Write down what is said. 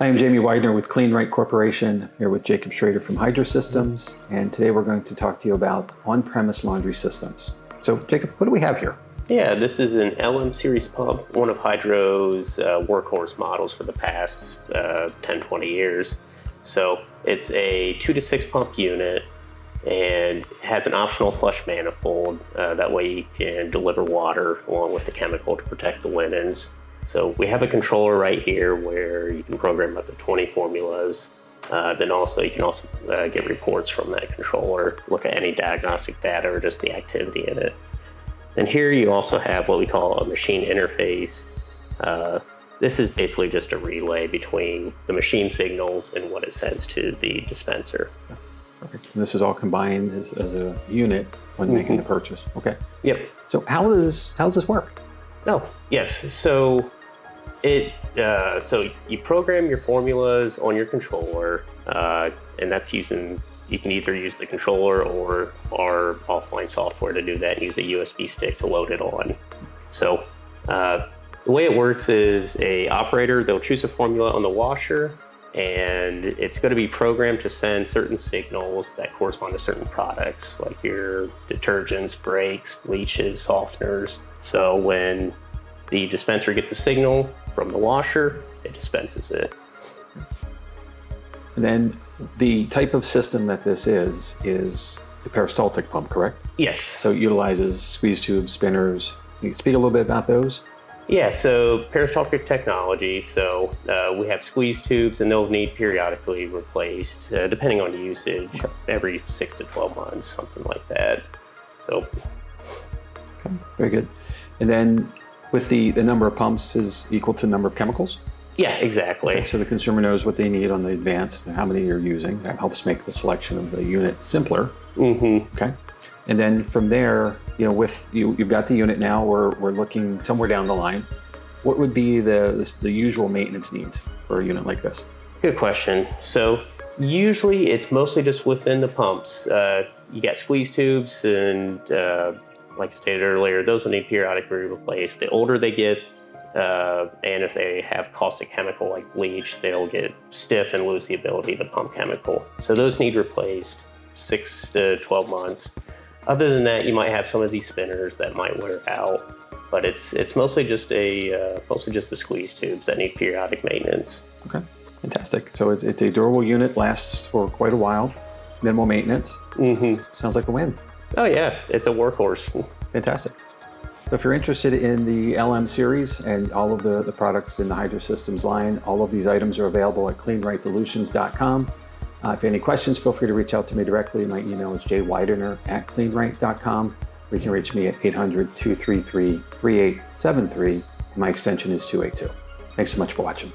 I am Jamie Widener with Kleen-Rite Corporation, here with Jacob Schroeder from Hydro Systems, and today we're going to talk to you about on-premise laundry systems. So Jacob, what do we have here? Yeah, this is an LM series pump, one of Hydro's workhorse models for the past 10-20 years. So it's a 2 to 6 pump unit and has an optional flush manifold. That way you can deliver water along with the chemical to protect the linens. So we have a controller right here where you can program up to 20 formulas. Then you can also get reports from that controller, look at any diagnostic data or just the activity in it. And here you also have what we call a machine interface. This is basically just a relay between the machine signals and what it sends to the dispenser. Perfect. And this is all combined as a unit when making the purchase. Okay. Yep. So how does this work? Oh, yes. So you program your formulas on your controller, and that's you can either use the controller or our offline software to do that and use a USB stick to load it on. So the way it works is a operator, they'll choose a formula on the washer, and it's going to be programmed to send certain signals that correspond to certain products, like your detergents, brakes, bleaches, softeners. So when the dispenser gets a signal from the washer, it dispenses it. And then the type of system that this is the peristaltic pump, correct? Yes. So it utilizes squeeze tubes, spinners. Can you speak a little bit about those? Yeah, so peristaltic technology, so we have squeeze tubes and they'll need periodically replaced, depending on usage, every 6 to 12 months, something like that. So. Okay, very good. And then with the number of pumps is equal to the number of chemicals? Yeah, exactly. Okay, so the consumer knows what they need on the advanced and how many you're using. That helps make the selection of the unit simpler. Mm-hmm. Okay. And then from there, you've got the unit now. We're looking somewhere down the line. What would be the usual maintenance needs for a unit like this? Good question. So usually it's mostly just within the pumps. You got squeeze tubes and like I stated earlier, those will need periodically replaced. The older they get, and if they have caustic chemical like bleach, they'll get stiff and lose the ability to pump chemical. So those need replaced 6 to 12 months. Other than that, you might have some of these spinners that might wear out, but it's mostly just the squeeze tubes that need periodic maintenance. Okay, fantastic. So it's a durable unit, lasts for quite a while, minimal maintenance. Mm-hmm. Sounds like a win. Oh yeah, it's a workhorse. Fantastic. So if you're interested in the LM series and all of the products in the Hydro Systems line, all of these items are available at Kleen-Rite-Dilutions.com. If you have any questions, feel free to reach out to me directly. My email is jwidener@Kleen-Rite.com, or you can reach me at 800-233-3873. My extension is 282. Thanks so much for watching.